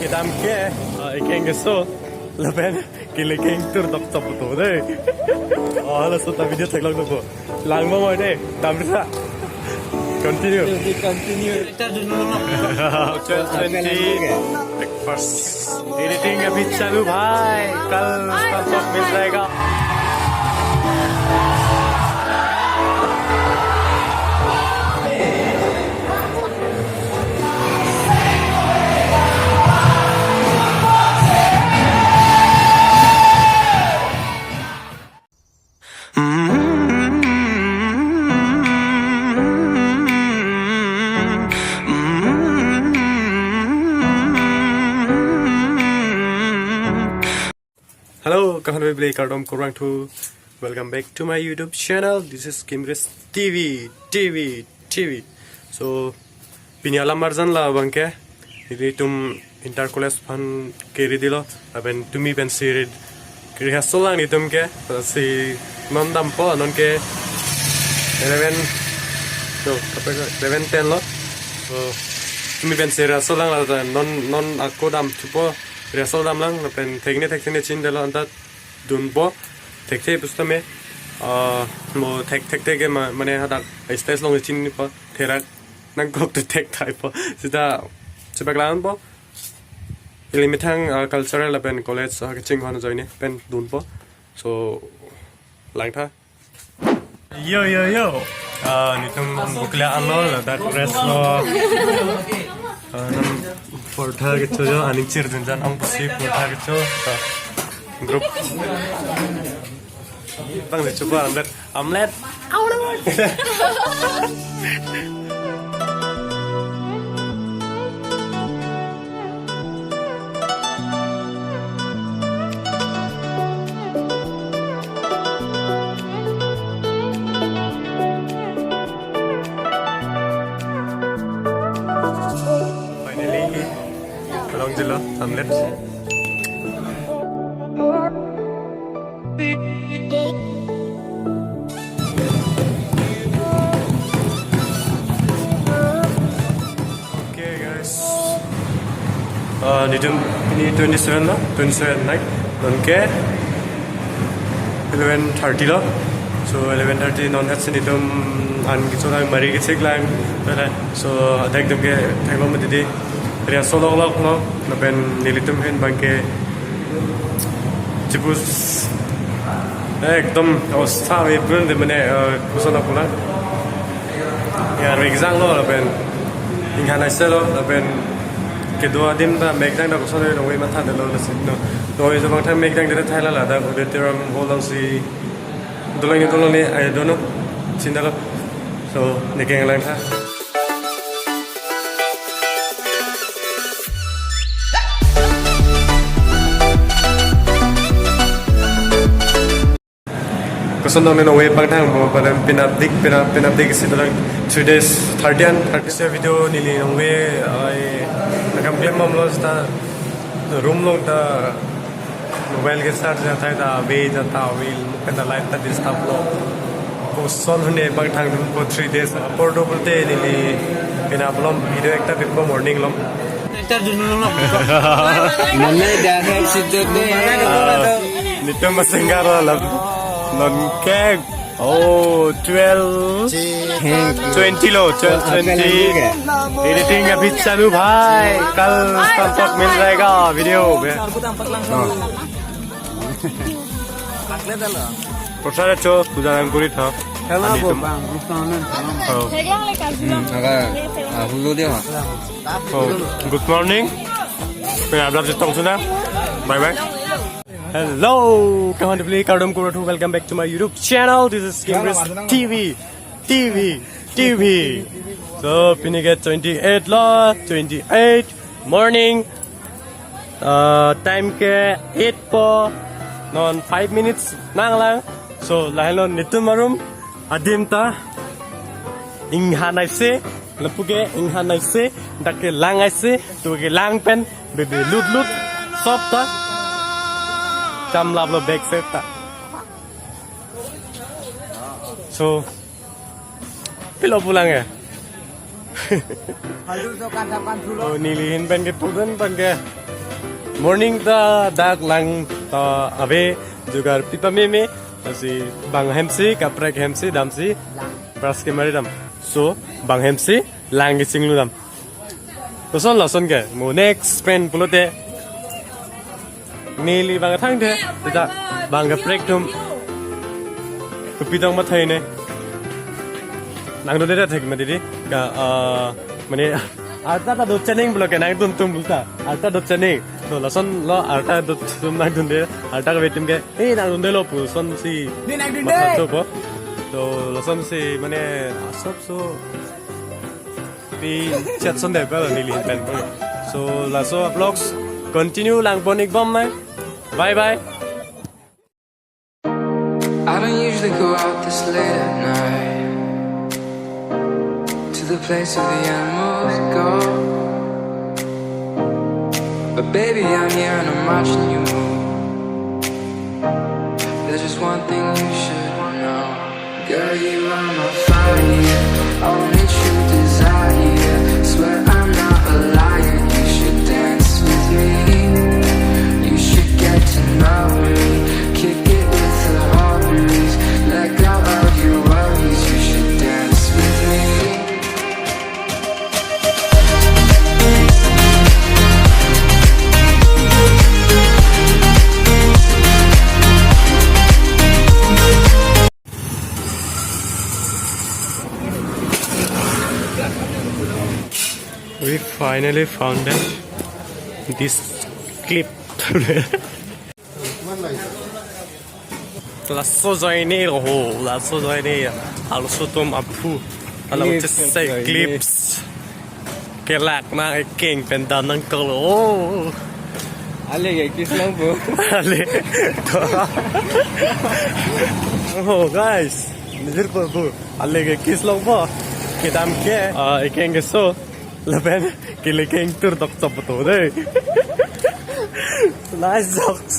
Kita ke ikan geso, lepas kile ikan tur top top tu deh. Oh, lalu sudah video cek lagi tu. Lang mau deh, tamri sa. Continue. Kita dulu 20 breakfast. Editing अभी चालू भाई. कल stock मिल जाएगा. Hello, kawan beli kardom kurang tu. Welcome back to my YouTube channel. This is Kimrich TV. So, pinialam marjan la bangke. Ini tum inter college fan kiri dilo. Aben tumi ben sirid kiri hasolang ni tum ke. Si non dampo non ke 11. So, apa ke 11 10 lo. So, tumi ben sirid hasolang la non aku dam cupo. Resol dam lang pen teknik chin dalo anta dunpo tekte pustame mo tek ke mane hada stage long chin ni po thera nang kok to tek type po sida sebaglan po ilimitang cultural pen college ke ching hona join pen dunpo so lang tha yo nitum bukla anlo that rest lo portha gitu jo aning cir dunjan ang pasti portha gitu grup bang le coba omelet Long jelo omelet okay guys ini 27 lo 27 night nonke 11:30 lo so 11:30 non hat sinitum an gisolang mari gitsik lang so adak demke thaiba madi Ria solo log no, napen nilitum hen bangke cipus ekdom अवस्था में पूर्ण दे मने कुछ ना पुला यार exam लो napen इंगाना से लो napen kedua दिन ता मेगदांग दा कुछ ना नोवे माथा दे लो नसे नो नोवे जो बांग था मेगदांग दे थाइला ला दा उदे तेरम होलंग सी दोलंगे I don't know चिंता लो so नेकेंग लाइन था Kusondong ni Norway pagtang mo pada pinapdik isi dalam 3 days 30 se video nili Norway ay nagkampiyan mo mlo sa room long ta mobile ke start jata ta be jata will kada light ta disturb lo kusond ne pagtang ko 3 days pordo bolte nili pinablom video ekta dikko morning lom Kita dulu mana dah situ deh nito masengara la non cake oh 12 20 low 12 20 editing अभी चालू भाई कल stock मिल जाएगा video में प्रसाद चो पूजा अंकुरी था Hello bang, good morning bye bye Hello, kawan beli kardom kuratu. Welcome back to my YouTube channel. This is Kimrich TV. So, pini get 28 lah, 28 morning. Time ke 8 po, non 5 minutes nang lang. So, lahinon nitu marum adim ta inghanai se, lepuke inghanai se, dake langai se, tuke lang pen, bebe lut sop ta. Jam lab lo back set ta. So, pilo pulang ya. Oh, nilihin pen ke pudan pen ke morning ta dak lang ta abe jugar pipa me asi bang hemsi kaprek hemsi damsi brush ke mari dam so bang hemsi lang ge singlu dam to son la son ke mo next spend pulote nili bang thang the ta bang ge break tum kupidang ma thai ne nang do de thek ma didi ka mane arta ta do chening bloke nang tum bulta arta do chening to lason lo arta do tum nang dun de arta ka betim ke nang dun de lo pu son si Ni nang dun matha de. to po to lason si mane asop so pi chat son de pa ni lin pen po so laso vlogs continue lang bonik bom nai bye bye. I don't usually go out this late at night to the place where the animals go, but baby I'm here and I'm watching you move. There's just one thing you should know, girl, you are my fire, only true desire. Swear I'm not a liar, you should dance with me, you should get to know me, kick it with the hobbies, let go of your worries, you should dance with me. We finally found it. This clip today. Lasso join ho, lasso join also tom apu. Hello, just say clips. Kelak na king pendan nang tolo. Ale ge kiss lang po. Ale. Oh guys, nizir po bu. Ale ke kiss long po. Kidam ke ikeng ke so. Laban kilikeng tur tok top to deh. Nice jokes.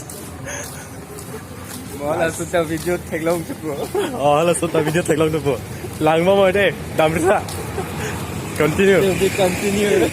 Wala suta video thek long po. Oh, la sota video thek long to po. Lang mo mo deh. Damrisa. Continue. We continue.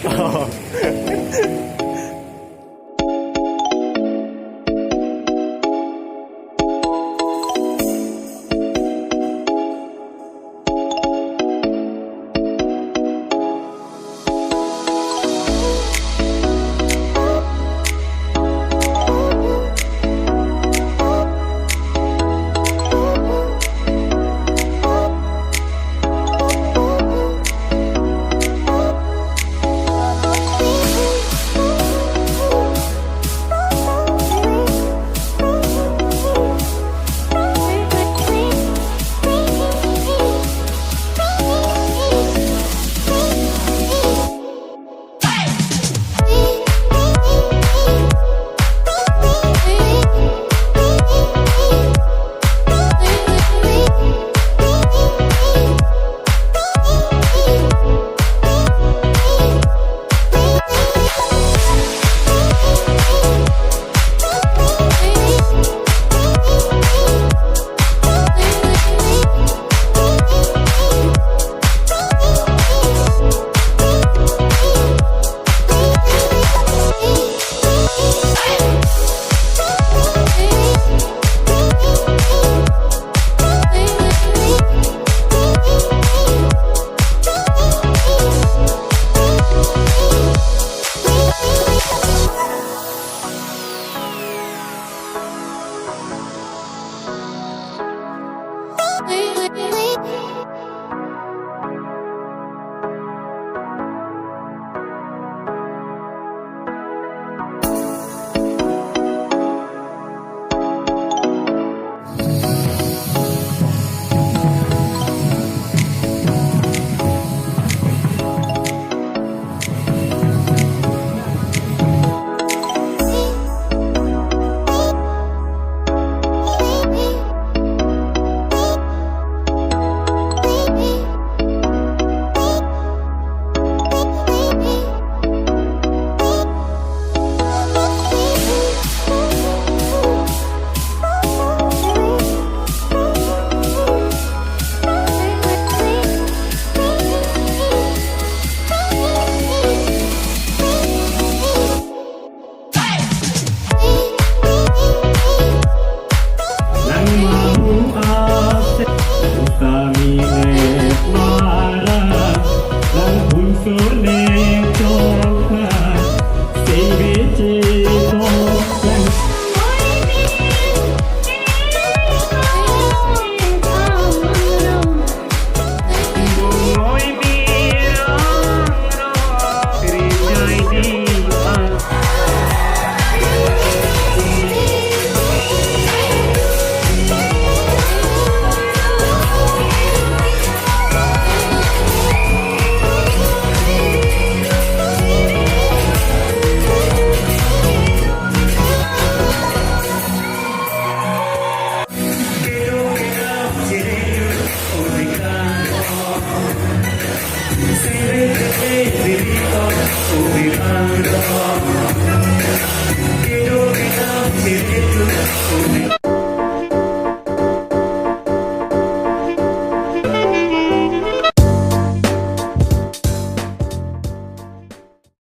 Ubicando